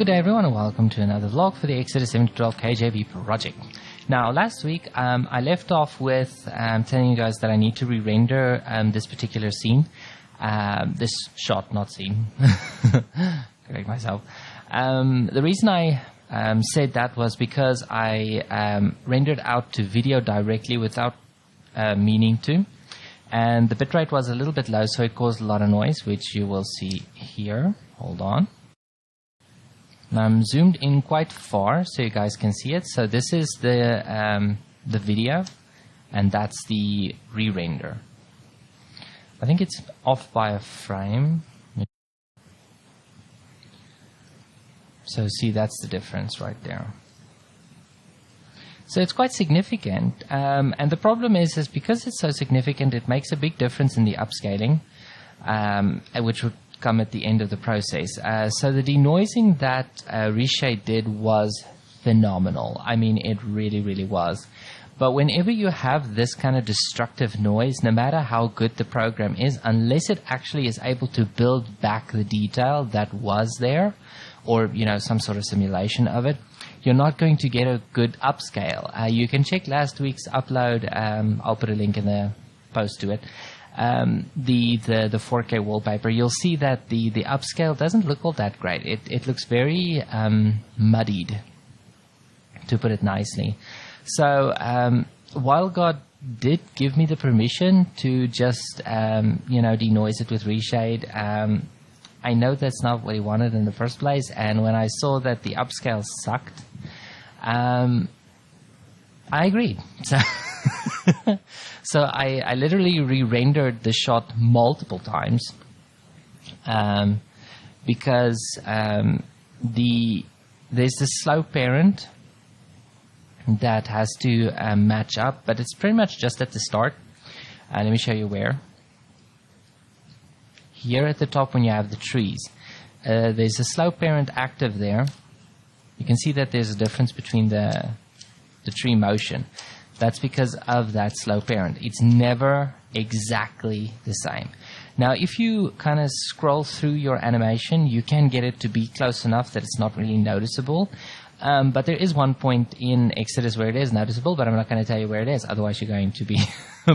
Good day everyone and welcome to another vlog for the Exodus 712 KJV project. Now last week I left off with telling you guys that I need to re-render this particular scene. This shot, not scene. Correct myself. The reason I said that was because I rendered out to video directly without meaning to. And the bitrate was a little bit low, so it caused a lot of noise, which you will see here. Hold on. I'm zoomed in quite far so you guys can see it. So this is the video, and that's the re-render. I think it's off by a frame. So see, that's the difference right there. So it's quite significant, and the problem is because it's so significant, it makes a big difference in the upscaling, which would come at the end of the process. So the denoising that Reshade did was phenomenal. I mean, it really was. But whenever you have this kind of destructive noise, no matter how good the program is, unless it actually is able to build back the detail that was there, or some sort of simulation of it, you're not going to get a good upscale. You can check last week's upload. I'll put a link in the post to it. The 4K wallpaper. You'll see that the upscale doesn't look all that great. It looks very muddied, to put it nicely. So while God did give me the permission to just denoise it with Reshade, I know that's not what he wanted in the first place, and when I saw that the upscale sucked, I agreed. So I literally re-rendered the shot multiple times because there's this slow parent that has to match up, but it's pretty much just at the start. Let me show you where. Here at the top when you have the trees, there's a slow parent active there. You can see that there's a difference between the tree motion. That's because of that slow parent. It's never exactly the same. Now, if you kind of scroll through your animation, you can get it to be close enough that it's not really noticeable. But there is one point in Exodus where it is noticeable, but I'm not going to tell you where it is. Otherwise, you're going to be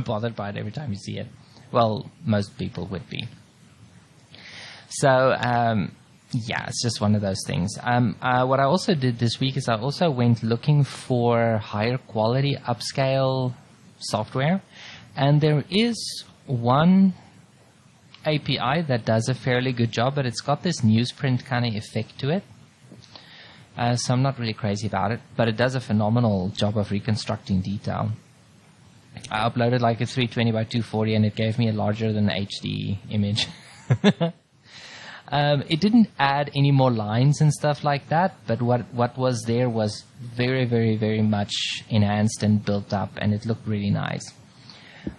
bothered by it every time you see it. Well, most people would be. So, yeah, it's just one of those things. What I also did this week is I also went looking for higher quality upscale software. And there is one API that does a fairly good job, but it's got this newsprint kind of effect to it. So I'm not really crazy about it, but it does a phenomenal job of reconstructing detail. I uploaded like a 320 by 240 and it gave me a larger than HD image. It didn't add any more lines and stuff like that, but what was there was very much enhanced and built up, and it looked really nice.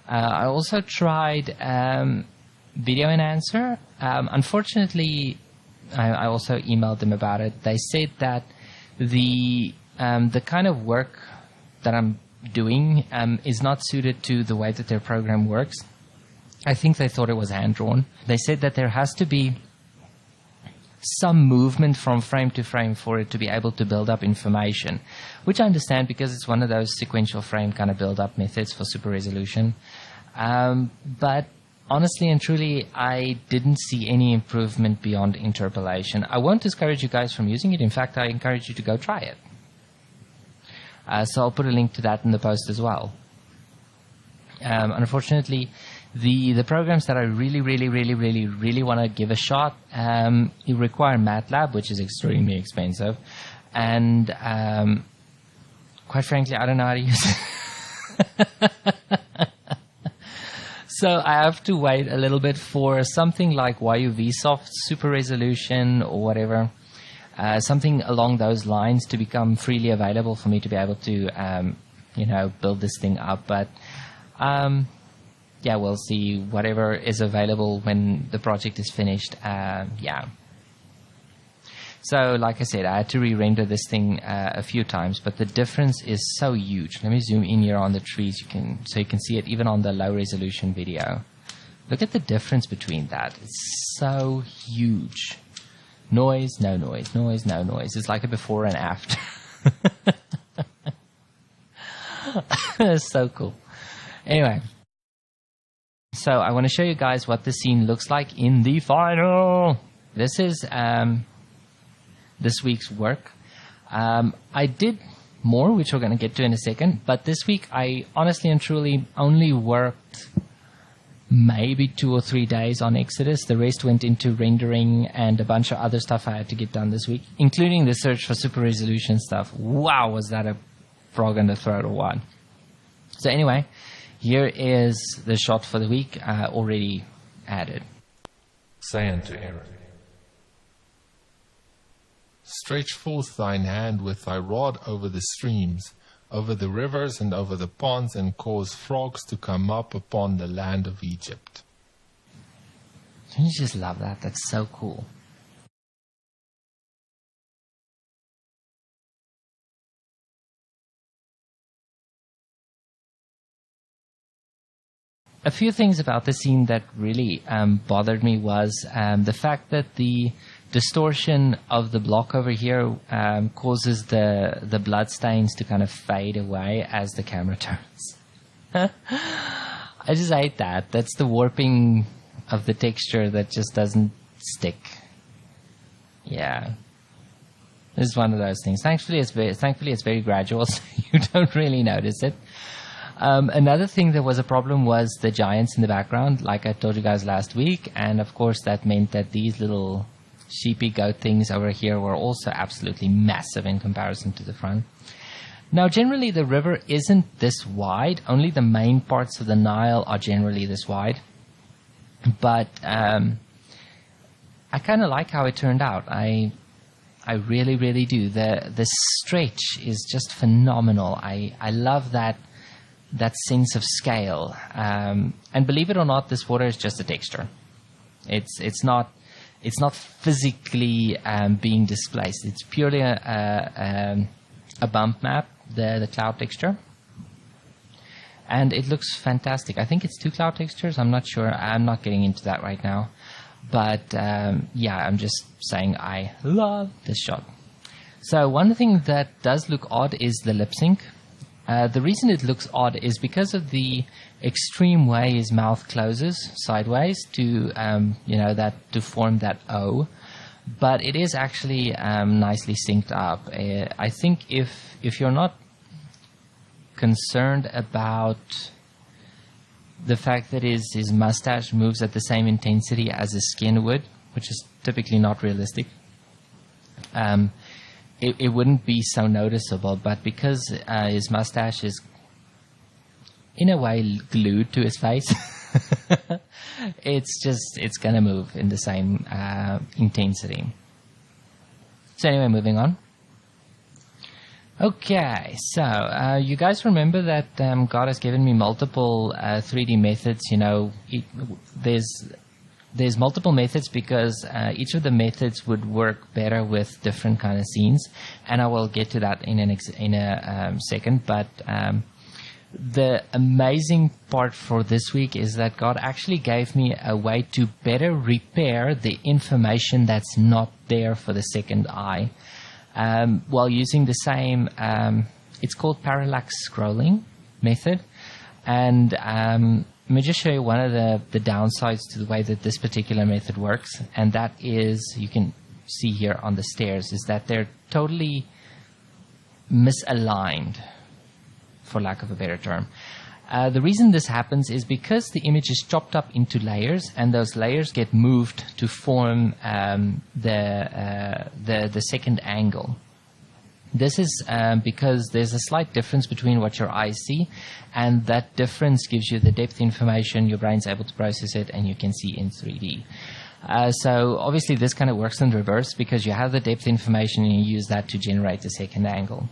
I also tried Video Enhancer. Unfortunately, I also emailed them about it. They said that the kind of work that I'm doing is not suited to the way that their program works. I think they thought it was hand-drawn. They said that there has to be some movement from frame to frame for it to be able to build up information, which I understand because it's one of those sequential frame kind of build-up methods for super resolution. But honestly and truly, I didn't see any improvement beyond interpolation. I won't discourage you guys from using it. In fact, I encourage you to go try it. So I'll put a link to that in the post as well. Unfortunately, the programs that I really want to give a shot, you require MATLAB, which is extremely expensive, and quite frankly, I don't know how to use it. So I have to wait a little bit for something like YUVsoft Super Resolution or whatever, something along those lines to become freely available for me to be able to, build this thing up. But yeah, we'll see whatever is available when the project is finished. Yeah. So, like I said, I had to re-render this thing a few times, but the difference is so huge. Let me zoom in here on the trees, so you can see it even on the low-resolution video. Look at the difference between that. It's so huge. Noise, no noise, noise, no noise. It's like a before and after. It's so cool. Anyway, so I want to show you guys what the scene looks like in the final. This is this week's work. I did more, which we're going to get to in a second, but this week I honestly and truly only worked maybe 2 or 3 days on Exodus. The rest went into rendering and a bunch of other stuff I had to get done this week, including the search for super resolution stuff. Wow, was that a frog in the throat or what? So anyway, here is the shot for the week already added. Say unto Aaron, stretch forth thine hand with thy rod over the streams, over the rivers and over the ponds, and cause frogs to come up upon the land of Egypt. Don't you just love that? That's so cool. A few things about the scene that really bothered me was the fact that the distortion of the block over here causes the blood stains to kind of fade away as the camera turns. I just hate that. That's the warping of the texture that just doesn't stick. Yeah. This is one of those things. Thankfully, it's very gradual, so you don't really notice it. Another thing that was a problem was the giants in the background, like I told you guys last week, and of course that meant that these little sheepy goat things over here were also absolutely massive in comparison to the front. Now, generally the river isn't this wide. Only the main parts of the Nile are generally this wide. But I kind of like how it turned out. I really, really do. The stretch is just phenomenal. I love that sense of scale. And believe it or not, this water is just a texture. It's not physically being displaced. It's purely a bump map, the cloud texture. And it looks fantastic. I think it's 2 cloud textures. I'm not sure. I'm not getting into that right now. But yeah, I'm just saying I love this shot. So one thing that does look odd is the lip sync. The reason it looks odd is because of the extreme way his mouth closes sideways to to form that O, but it is actually nicely synced up. I think if you're not concerned about the fact that his mustache moves at the same intensity as his skin would, which is typically not realistic, it wouldn't be so noticeable. But because his mustache is in a way glued to his face, it's going to move in the same intensity. So anyway, moving on. Okay, so you guys remember that God has given me multiple 3D methods. There's multiple methods because each of the methods would work better with different kind of scenes, and I will get to that in a second. But the amazing part for this week is that God actually gave me a way to better repair the information that's not there for the second eye. While using the same, it's called parallax scrolling method. And let me just show you one of the downsides to the way that this particular method works. And that is, you can see here on the stairs, is that they're totally misaligned, for lack of a better term. The reason this happens is because the image is chopped up into layers, and those layers get moved to form the second angle. This is because there's a slight difference between what your eyes see, and that difference gives you the depth information. Your brain's able to process it, and you can see in 3D. So obviously this kind of works in reverse, because you have the depth information and you use that to generate the second angle.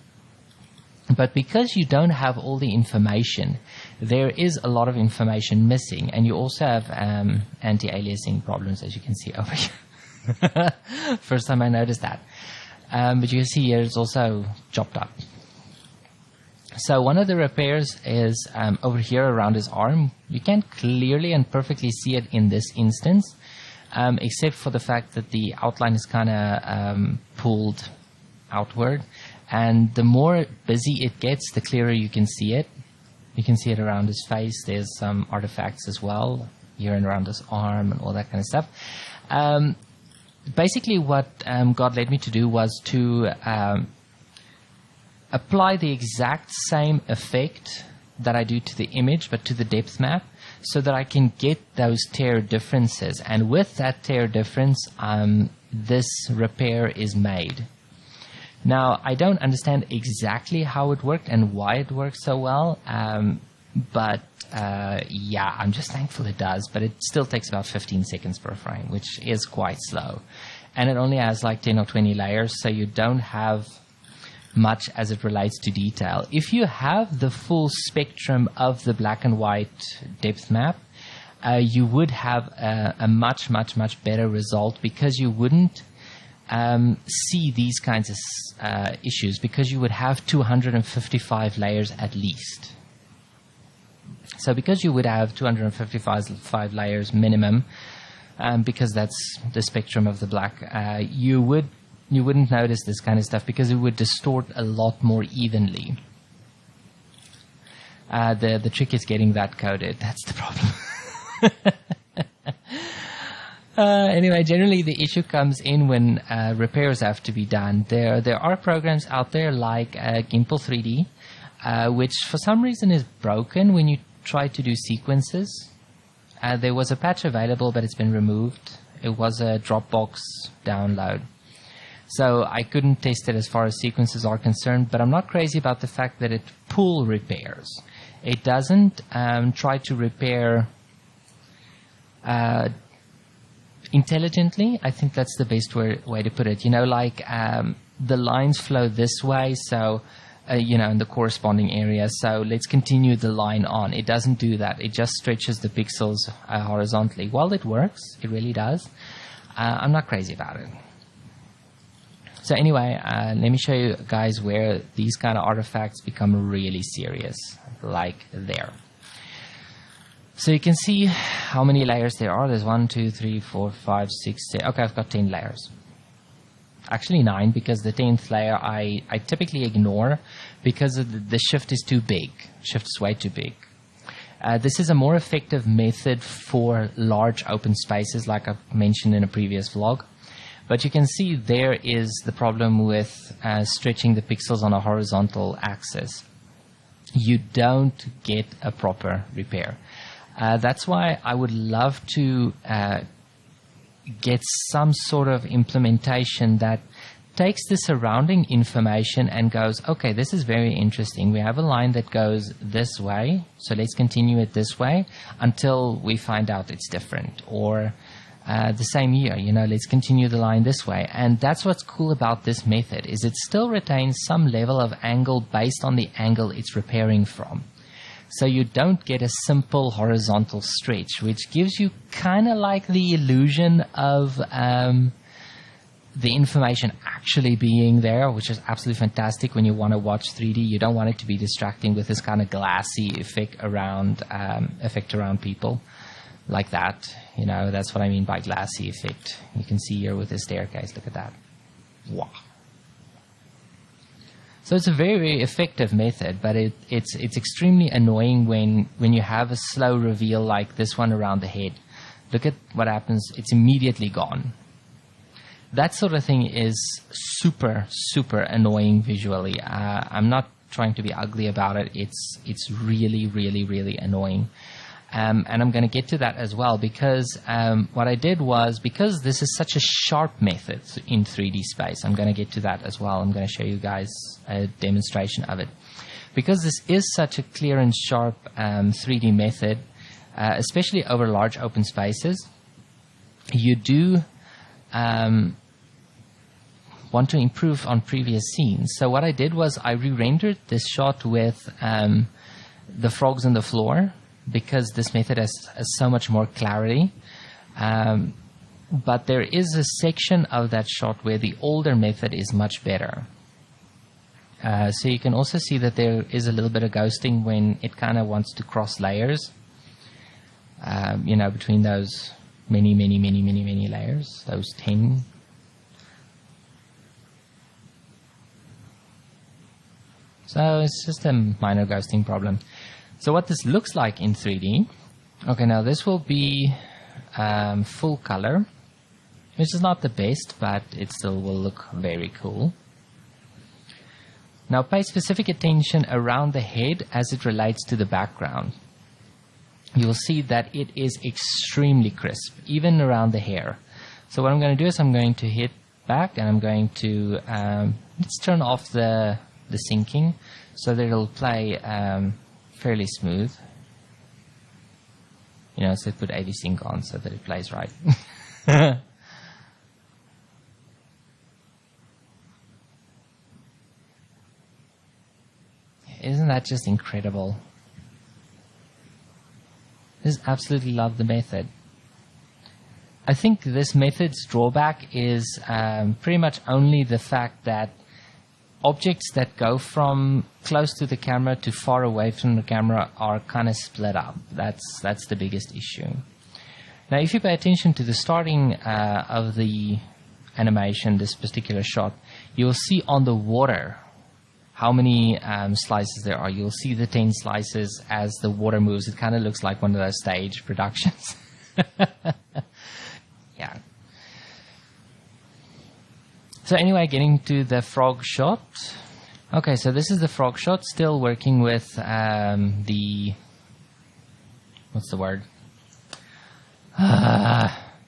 But because you don't have all the information, there is a lot of information missing, and you also have anti-aliasing problems, as you can see over here. First time I noticed that. But you can see here it's also chopped up. So one of the repairs is over here around his arm. You can't clearly and perfectly see it in this instance, except for the fact that the outline is kind of pulled outward. And the more busy it gets, the clearer you can see it. You can see it around his face. There's some artifacts as well, here and around his arm and all that kind of stuff. Basically, what God led me to do was to apply the exact same effect that I do to the image, but to the depth map, so that I can get those tear differences. And with that tear difference, this repair is made. Now, I don't understand exactly how it worked and why it worked so well, but yeah, I'm just thankful it does. But it still takes about 15 seconds per frame, which is quite slow. And it only has like 10 or 20 layers, so you don't have much as it relates to detail. If you have the full spectrum of the black and white depth map, you would have a much, much, much better result, because you wouldn't see these kinds of issues, because you would have 255 layers at least. So because you would have 255 layers minimum, because that's the spectrum of the black, you wouldn't notice this kind of stuff, because it would distort a lot more evenly. The trick is getting that coded. That's the problem. Anyway, generally the issue comes in when repairs have to be done. There are programs out there like Gimple 3D, which for some reason is broken when you try to do sequences. There was a patch available, but it's been removed. It was a Dropbox download. So I couldn't test it as far as sequences are concerned, but I'm not crazy about the fact that it pull repairs. It doesn't try to repair intelligently. I think that's the best way to put it. You know, like the lines flow this way, so you know, in the corresponding area. So let's continue the line on. It doesn't do that. It just stretches the pixels horizontally. While it works, it really does. I'm not crazy about it. So anyway, let me show you guys where these kind of artifacts become really serious, like there. So you can see how many layers there are. There's 1, 2, 3, 4, 5, 6, 7. Okay, I've got 10 layers. Actually 9, because the 10th layer I typically ignore because the shift is too big. Shift is way too big. This is a more effective method for large open spaces, like I've mentioned in a previous vlog. But you can see there is the problem with stretching the pixels on a horizontal axis. You don't get a proper repair. That's why I would love to get some sort of implementation that takes the surrounding information and goes, okay, this is very interesting. We have a line that goes this way, so let's continue it this way until we find out it's different. Or the same year, you know, let's continue the line this way. And that's what's cool about this method, is it still retains some level of angle based on the angle it's repairing from. So you don't get a simple horizontal stretch, which gives you kind of like the illusion of the information actually being there, which is absolutely fantastic when you want to watch 3D. You don't want it to be distracting with this kind of glassy effect around people like that. You know, that's what I mean by glassy effect. You can see here with the staircase. Look at that. Wow. So it's a very, very effective method, but it's extremely annoying when you have a slow reveal like this one around the head. Look at what happens. It's immediately gone. That sort of thing is super, super annoying visually. I'm not trying to be ugly about it. It's really, really, really annoying. And I'm going to get to that as well, because what I did was, because this is such a sharp method in 3D space, I'm going to get to that as well. I'm going to show you guys a demonstration of it. Because this is such a clear and sharp 3D method, especially over large open spaces, you do want to improve on previous scenes. So what I did was I re-rendered this shot with the frogs on the floor, because this method has so much more clarity. But there is a section of that shot where the older method is much better. So you can also see that there is a little bit of ghosting when it kind of wants to cross layers, you know, between those many, many, many, many, many layers. Those 10. So it's just a minor ghosting problem. So what this looks like in 3D. Okay, now this will be full color, which is not the best, but it still will look very cool. Now pay specific attention around the head as it relates to the background. You will see that it is extremely crisp, even around the hair. So what I'm going to do is I'm going to hit back and I'm going to, let's turn off the syncing so that it'll play fairly smooth. You know, so put AV sync on so that it plays right. Isn't that just incredible? I just absolutely love the method. I think this method's drawback is pretty much only the fact that objects that go from close to the camera to far away from the camera are kind of split up. That's the biggest issue. Now, if you pay attention to the starting of the animation, this particular shot, you'll see on the water how many slices there are. You'll see the 10 slices as the water moves. It kind of looks like one of those stage productions. Yeah. So anyway, getting to the frog shot. Okay, so this is the frog shot, still working with the, what's the word?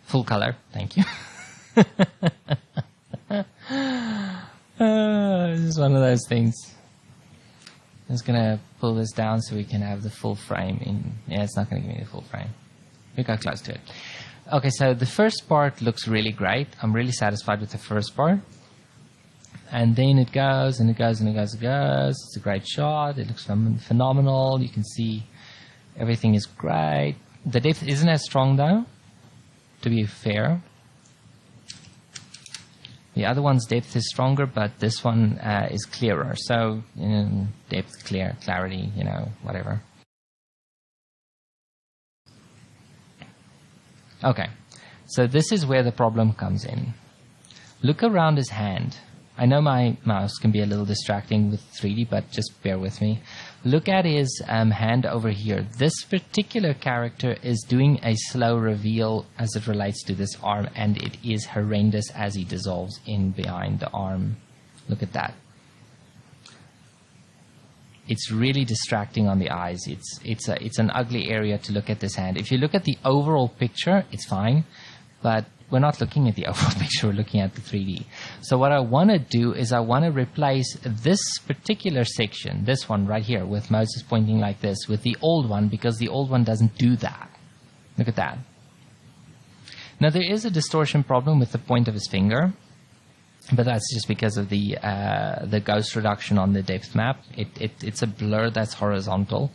Full color, thank you. This is one of those things. I'm just going to pull this down so we can have the full frame in. Yeah, it's not going to give me the full frame. We got close to it. Okay, so the first part looks really great. I'm really satisfied with the first part. And then it goes and it goes and it goes and it goes. It's a great shot. It looks phenomenal. You can see everything is great. The depth isn't as strong though, to be fair. The other one's depth is stronger, but this one is clearer. So, you know, depth, clarity, you know, whatever. Okay, so this is where the problem comes in. Look around his hand. I know my mouse can be a little distracting with 3D, but just bear with me. Look at his hand over here. This particular character is doing a slow reveal as it relates to this arm, and it is horrendous as he dissolves in behind the arm. Look at that. It's really distracting on the eyes. It's an ugly area to look at this hand. If you look at the overall picture, it's fine, but we're not looking at the overall picture, we're looking at the 3D. So what I want to do is I want to replace this particular section, this one right here, with Moses pointing like this, with the old one, because the old one doesn't do that. Look at that. Now there is a distortion problem with the point of his finger, but that's just because of the ghost reduction on the depth map. It's a blur that's horizontal.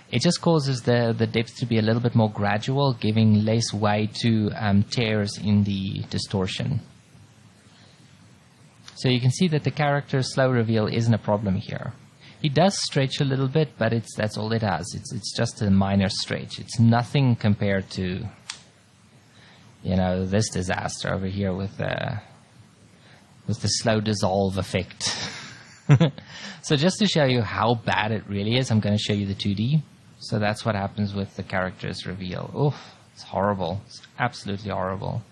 It just causes the depth to be a little bit more gradual, giving less way to tears in the distortion. So you can see that the character's slow reveal isn't a problem here. He does stretch a little bit, but that's all it has. It's just a minor stretch. It's nothing compared to, you know, this disaster over here with the slow dissolve effect. So just to show you how bad it really is, I'm going to show you the 2D. So that's what happens with the character's reveal. Oof, it's horrible. It's absolutely horrible.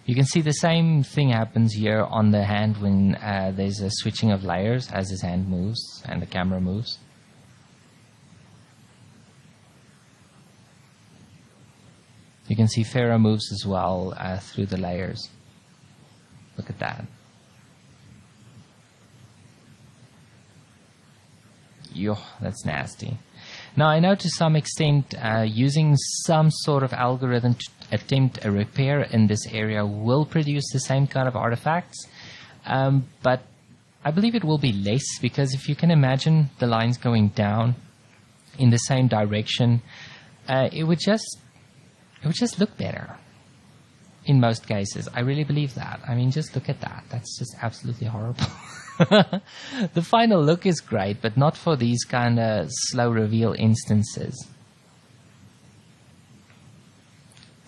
You can see the same thing happens here on the hand when there's a switching of layers as his hand moves and the camera moves. You can see Farah moves as well through the layers. Look at that. Yo, that's nasty. Now, I know to some extent using some sort of algorithm to attempt a repair in this area will produce the same kind of artifacts, but I believe it will be less, because if you can imagine the lines going down in the same direction, it would just look better in most cases. I really believe that. I mean, just look at that. That's just absolutely horrible. The final look is great, but not for these kind of slow reveal instances.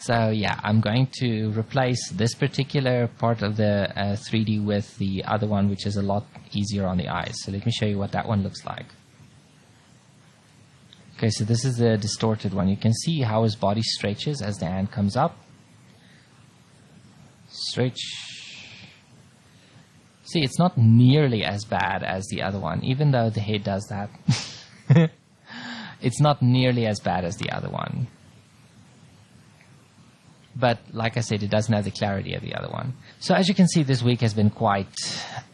So yeah, I'm going to replace this particular part of the 3D with the other one, which is a lot easier on the eyes. So let me show you what that one looks like. Okay, so this is the distorted one. You can see how his body stretches as the ant comes up. Stretch. See, it's not nearly as bad as the other one, even though the head does that. It's not nearly as bad as the other one. But like I said, it doesn't have the clarity of the other one. So as you can see, this week has been quite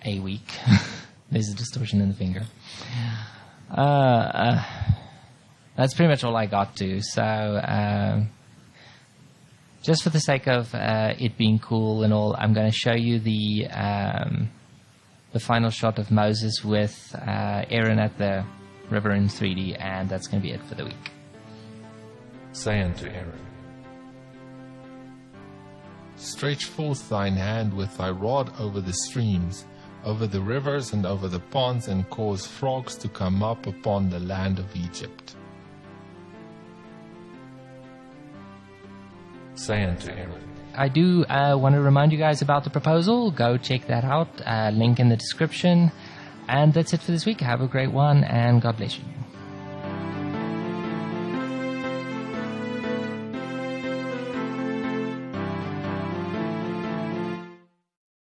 a week. There's a distortion in the finger. That's pretty much all I got to. So just for the sake of it being cool and all, I'm going to show you the final shot of Moses with Aaron at the river in 3D, and that's going to be it for the week. Say unto Aaron, stretch forth thine hand with thy rod over the streams, over the rivers and over the ponds, and cause frogs to come up upon the land of Egypt. Say unto Aaron, I do want to remind you guys about the proposal. Go check that out. Link in the description. And that's it for this week. Have a great one, and God bless you.